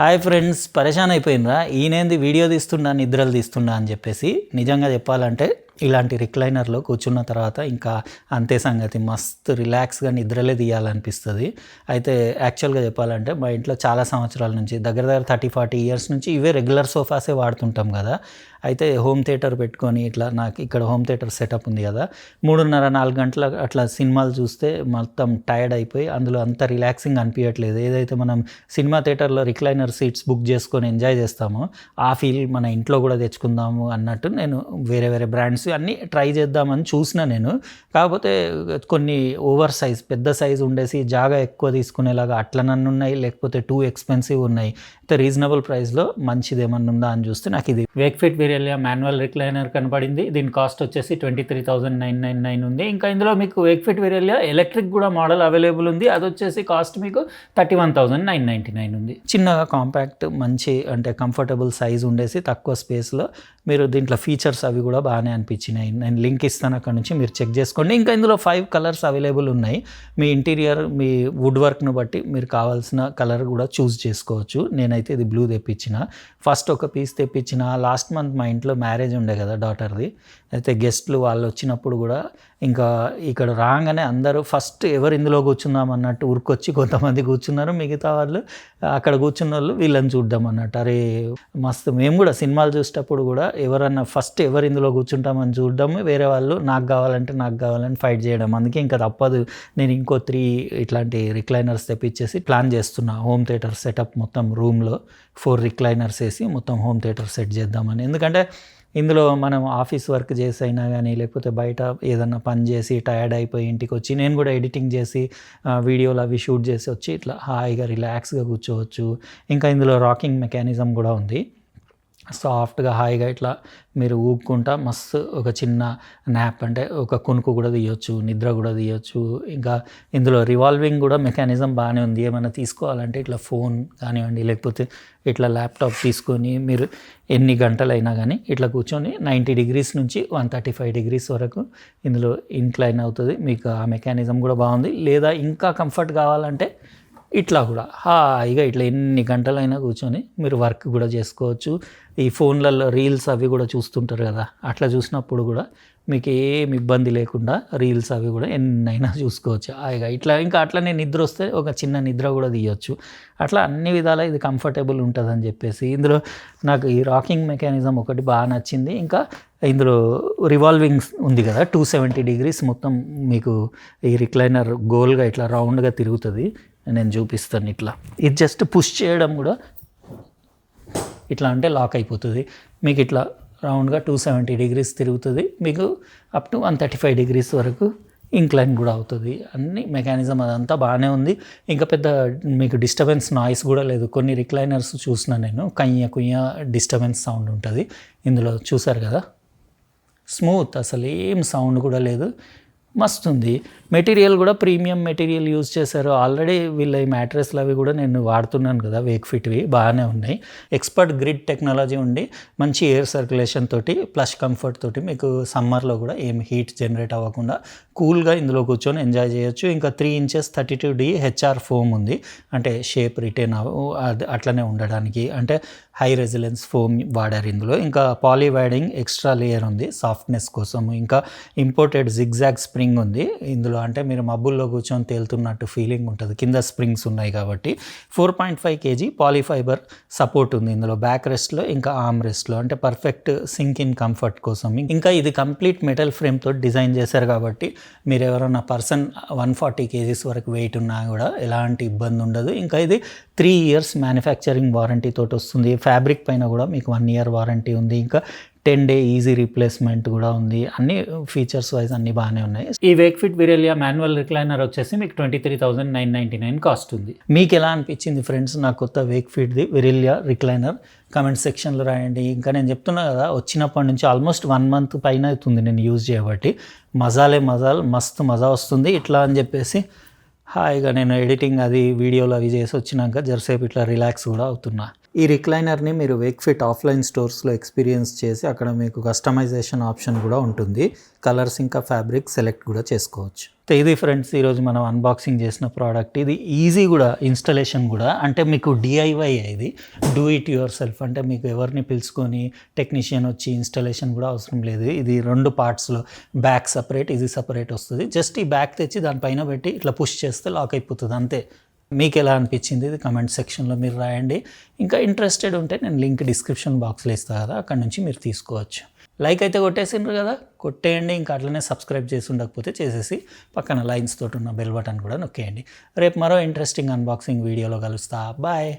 Hi friends, పరేషాన్ అయిపోయినరా ఈయనేంది video తీస్తున్నా నిద్రలు తీస్తున్నా అని చెప్పేసి. నిజంగా చెప్పాలంటే ఇలాంటి రిక్లైనర్లో కూర్చున్న తర్వాత ఇంకా అంతే సంగతి, మస్తు రిలాక్స్గా నిద్రలే తీయాలనిపిస్తుంది. అయితే యాక్చువల్గా చెప్పాలంటే మా ఇంట్లో చాలా సంవత్సరాల నుంచి దగ్గర 30-40 ఇయర్స్ నుంచి ఇవే రెగ్యులర్ సోఫాసే వాడుతుంటాం కదా. అయితే హోమ్ థియేటర్ పెట్టుకొని ఇట్లా నాకు ఇక్కడ హోమ్ థియేటర్ సెటప్ ఉంది కదా, 3:30-4 గంటల అట్లా సినిమాలు చూస్తే మొత్తం టైర్డ్ అయిపోయి అందులో అంత రిలాక్సింగ్ అనిపించట్లేదు. ఏదైతే మనం సినిమా థియేటర్లో రిక్లైనర్ సీట్స్ బుక్ చేసుకొని ఎంజాయ్ చేస్తామో ఆ ఫీల్ మన ఇంట్లో కూడా తెచ్చుకుందాము అన్నట్టు నేను వేరే వేరే బ్రాండ్స్ అన్నీ ట్రై చేద్దామని చూసిన నేను. కాకపోతే కొన్ని ఓవర్ సైజ్ పెద్ద సైజు ఉండేసి జాగా ఎక్కువ తీసుకునేలాగా అట్లా నన్ను ఉన్నాయి, లేకపోతే టూ ఎక్స్పెన్సివ్ ఉన్నాయి. అయితే రీజనబుల్ ప్రైస్లో మంచిది ఏమన్నా ఉందా అని చూస్తే నాకు ఇది వేక్ఫిట్ విరేలియా మాన్యువల్ రిక్లైనర్ కనపడింది. దీని కాస్ట్ వచ్చేసి 23,999 ఉంది. ఇంకా ఇందులో మీకు వేక్ఫిట్ విరేలియా ఎలక్ట్రిక్ కూడా మోడల్ అవైలబుల్ ఉంది. అది వచ్చేసి కాస్ట్ మీకు 31,999 ఉంది. చిన్నగా కాంపాక్ట్ మంచి అంటే కంఫర్టబుల్ సైజ్ ఉండేసి తక్కువ స్పేస్లో మీరు దీంట్లో ఫీచర్స్ అవి కూడా బాగానే అనిపించినాయి. నేను లింక్ ఇస్తాను, అక్కడ నుంచి మీరు చెక్ చేసుకోండి. ఇంకా ఇందులో 5 కలర్స్ అవైలబుల్ ఉన్నాయి. మీ ఇంటీరియర్ మీ వుడ్ వర్క్ను బట్టి మీరు కావాల్సిన కలర్ కూడా చూస్ చేసుకోవచ్చు. నేనైతే ఇది బ్లూ తెప్పించిన. ఫస్ట్ ఒక పీస్ తెప్పించిన. లాస్ట్ మంత్ మా ఇంట్లో మ్యారేజ్ ఉండే కదా డాటర్ది. అయితే గెస్ట్లు వాళ్ళు వచ్చినప్పుడు కూడా ఇంకా ఇక్కడ రాగానే అందరూ ఫస్ట్ ఎవరు ఇందులో కూర్చుందాం అన్నట్టు ఊరికొచ్చి కొంతమంది కూర్చున్నారు. మిగతా వాళ్ళు అక్కడ కూర్చున్న వాళ్ళు వీళ్ళని చూద్దాం అన్నట్టు. అరే మస్తు, మేము కూడా సినిమాలు చూసేటప్పుడు కూడా ఎవరన్నా ఫస్ట్ ఎవరు ఇందులో కూర్చుంటామని చూడడం, వేరే వాళ్ళు నాకు కావాలని ఫైట్ చేయడం. అందుకే ఇంకా తప్పదు, నేను ఇంకో 3 ఇట్లాంటి రిక్లైనర్స్ తెప్పించేసి ప్లాన్ చేస్తున్నా. హోమ్ థియేటర్ సెటప్ మొత్తం రూమ్లో 4 రిక్లైనర్స్ వేసి మొత్తం హోమ్ థియేటర్ సెట్ చేద్దామని. ఎందుకంటే ఇందులో మనం ఆఫీస్ వర్క్ చేసి అయినా కానీ, లేకపోతే బయట ఏదన్నా పని చేసి టయర్డ్ అయిపోయి ఇంటికి వచ్చి నేను కూడా ఎడిటింగ్ చేసి వీడియోలు అవి షూట్ చేసి వచ్చి ఇట్లా హాయిగా రిలాక్స్గా కూర్చోవచ్చు. ఇంకా ఇందులో రాకింగ్ మెకానిజం కూడా ఉంది. సాఫ్ట్గా హాయిగా ఇట్లా మీరు ఊపుకుంటా మస్తు ఒక చిన్న న్యాప్ అంటే ఒక కునుకు కూడా తీయొచ్చు, నిద్ర కూడా తీయొచ్చు. ఇంకా ఇందులో రివాల్వింగ్ కూడా మెకానిజం బాగానే ఉంది. ఏమైనా తీసుకోవాలంటే ఇట్లా ఫోన్ కానివ్వండి, లేకపోతే ఇట్లా ల్యాప్టాప్ తీసుకొని మీరు ఎన్ని గంటలైనా కానీ ఇట్లా కూర్చొని 90 డిగ్రీస్ నుంచి 135 డిగ్రీస్ వరకు ఇందులో ఇన్క్లైన్ అవుతుంది. మీకు ఆ మెకానిజం కూడా బాగుంది. లేదా ఇంకా కంఫర్ట్ కావాలంటే ఇట్లా కూడా హాయిగా ఇట్లా ఎన్ని గంటలైనా కూర్చొని మీరు వర్క్ కూడా చేసుకోవచ్చు. ఈ ఫోన్లలో రీల్స్ అవి కూడా చూస్తుంటారు కదా, అట్లా చూసినప్పుడు కూడా మీకు ఏమి ఇబ్బంది లేకుండా రీల్స్ అవి కూడా ఎన్నైనా చూసుకోవచ్చు హాయిగా ఇట్లా. ఇంకా అట్లనే నిద్ర వస్తే ఒక చిన్న నిద్ర కూడా తీయొచ్చు. అట్లా అన్ని విధాలా ఇది కంఫర్టబుల్ ఉంటుందని చెప్పేసి ఇందులో నాకు ఈ రాకింగ్ మెకానిజం ఒకటి బాగా నచ్చింది. ఇంకా ఇందులో రివాల్వింగ్ ఉంది కదా, 270 డిగ్రీస్ మొత్తం మీకు ఈ రిక్లైనర్ గోల్గా ఇట్లా రౌండ్గా తిరుగుతుంది. నేను చూపిస్తాను. ఇట్లా ఇది జస్ట్ పుష్ చేయడం కూడా ఇట్లా అంటే లాక్ అయిపోతుంది. మీకు ఇట్లా రౌండ్గా 270 డిగ్రీస్ తిరుగుతుంది. మీకు అప్ టు 135 డిగ్రీస్ వరకు ఇంక్లైన్ కూడా అవుతుంది. అన్ని మెకానిజం అదంతా బాగానే ఉంది. ఇంకా పెద్ద మీకు డిస్టర్బెన్స్ నాయిస్ కూడా లేదు. కొన్ని రిక్లైనర్స్ చూసిన నేను కుయ్య డిస్టర్బెన్స్ సౌండ్ ఉంటుంది. ఇందులో చూసారు కదా, స్మూత్, అసలు ఏం సౌండ్ కూడా లేదు. మస్తు ఉంది. మెటీరియల్ కూడా ప్రీమియం మెటీరియల్ యూజ్ చేశారు. ఆల్రెడీ వీళ్ళ ఈ మ్యాట్రెస్లు అవి కూడా నేను వాడుతున్నాను కదా, వేక్ఫిట్వి బాగానే ఉన్నాయి. ఎక్స్పర్ట్ గ్రిడ్ టెక్నాలజీ ఉండి మంచి ఎయిర్ సర్క్యులేషన్ తోటి ప్లస్ కంఫర్ట్ తోటి మీకు సమ్మర్లో కూడా ఏం హీట్ జనరేట్ అవ్వకుండా కూల్గా ఇందులో కూర్చొని ఎంజాయ్ చేయొచ్చు. ఇంకా 3 ఇంచెస్ 32D HR ఫోమ్ ఉంది. అంటే షేప్ రిటైన్ అట్లనే ఉండడానికి, అంటే హై రెసిలెన్స్ ఫోమ్ వాడారు ఇందులో. ఇంకా పాలీవైడింగ్ ఎక్స్ట్రా లేయర్ ఉంది సాఫ్ట్నెస్ కోసం. ఇంకా ఇంపోర్టెడ్ జిగ్జాగ్ స్ప్రింగ్ ఉంది ఇందులో. అంటే మీరు మబ్బుల్లో కూర్చొని తేలుతున్నట్టు ఫీలింగ్ ఉంటుంది. కింద స్ప్రింగ్స్ ఉన్నాయి కాబట్టి 4.5 kg పాలీఫైబర్ సపోర్ట్ ఉంది ఇందులో బ్యాక్ రెస్ట్లో ఇంకా ఆర్మ్ రెస్ట్లో. అంటే పర్ఫెక్ట్ సింక్ ఇన్ కంఫర్ట్ కోసం. ఇంకా ఇది కంప్లీట్ మెటల్ ఫ్రేమ్తో డిజైన్ చేశారు కాబట్టి మీరు ఎవరైనా పర్సన్ 140 kgs వరకు వెయిట్ ఉన్నా కూడా ఎలాంటి ఇబ్బంది ఉండదు. ఇంకా ఇది 3 ఇయర్స్ మ్యానుఫ్యాక్చరింగ్ వారంటీ తోటి వస్తుంది. ఫ్యాబ్రిక్ పైన కూడా మీకు 1 ఇయర్ వారంటీ ఉంది. ఇంకా 10 డే ఈజీ రీప్లేస్మెంట్ కూడా ఉంది. అన్ని ఫీచర్స్ వైజ్ అన్ని బాగానే ఉన్నాయి. ఈ వేక్ఫిట్ విరేలియా మాన్యువల్ రిక్లైనర్ వచ్చేసి మీకు 23,999 కాస్ట్ ఉంది. మీకు ఎలా అనిపించింది ఫ్రెండ్స్ నా కొత్త వేక్ఫిట్ది విరేలియా రిక్లైనర్? కమెంట్ సెక్షన్లో రాయండి. ఇంకా నేను చెప్తున్నా కదా, వచ్చినప్పటి నుంచి ఆల్మోస్ట్ 1 మంత్ పైన అవుతుంది నేను యూజ్ చేయబట్టి. మస్తు మజా వస్తుంది. ఇట్లా అని చెప్పేసి హాయిగా నేను ఎడిటింగ్ అది వీడియోలు అవి చేసి వచ్చినాక జరసేపు ఇట్లా రిలాక్స్ కూడా అవుతున్నా. ఈ రిక్లైనర్ని మీరు వేక్ఫిట్ ఆఫ్లైన్ స్టోర్స్లో ఎక్స్పీరియన్స్ చేసి అక్కడ మీకు కస్టమైజేషన్ ఆప్షన్ కూడా ఉంటుంది. కలర్స్ ఇంకా ఫ్యాబ్రిక్ సెలెక్ట్ కూడా చేసుకోవచ్చు. ఇది ఫ్రెండ్స్ ఈరోజు మనం అన్బాక్సింగ్ చేసిన ప్రోడక్ట్. ఇది ఈజీ కూడా ఇన్స్టలేషన్ కూడా, అంటే మీకు డిఐవై ఇది డూ ఇట్ యువర్ సెల్ఫ్, అంటే మీకు ఎవరిని పిలుచుకొని టెక్నీషియన్ వచ్చి ఇన్స్టలేషన్ కూడా అవసరం లేదు. ఇది 2 పార్ట్స్లో బ్యాక్ సపరేట్, ఇది సపరేట్ వస్తుంది. జస్ట్ ఈ బ్యాక్ తెచ్చి దానిపైన పెట్టి ఇట్లా పుష్ చేస్తే లాక్ అయిపోతుంది అంతే. మీకు ఎలా అనిపించింది ఇది కమెంట్ సెక్షన్లో మీరు రాయండి. ఇంకా ఇంట్రెస్టెడ్ ఉంటే నేను లింక్ డిస్క్రిప్షన్ బాక్స్లో ఇస్తాను కదా, అక్కడ నుంచి మీరు తీసుకోవచ్చు. లైక్ అయితే కొట్టేసిండ్రు కదా, కొట్టేయండి. ఇంకా అట్లనే సబ్స్క్రైబ్ చేసి ఉండకపోతే చేసేసి పక్కన లైన్స్ తోటి ఉన్న బెల్ బటన్ కూడా నొక్కేయండి. రేపు మరో ఇంట్రెస్టింగ్ అన్బాక్సింగ్ వీడియోలో కలుస్తా. బాయ్.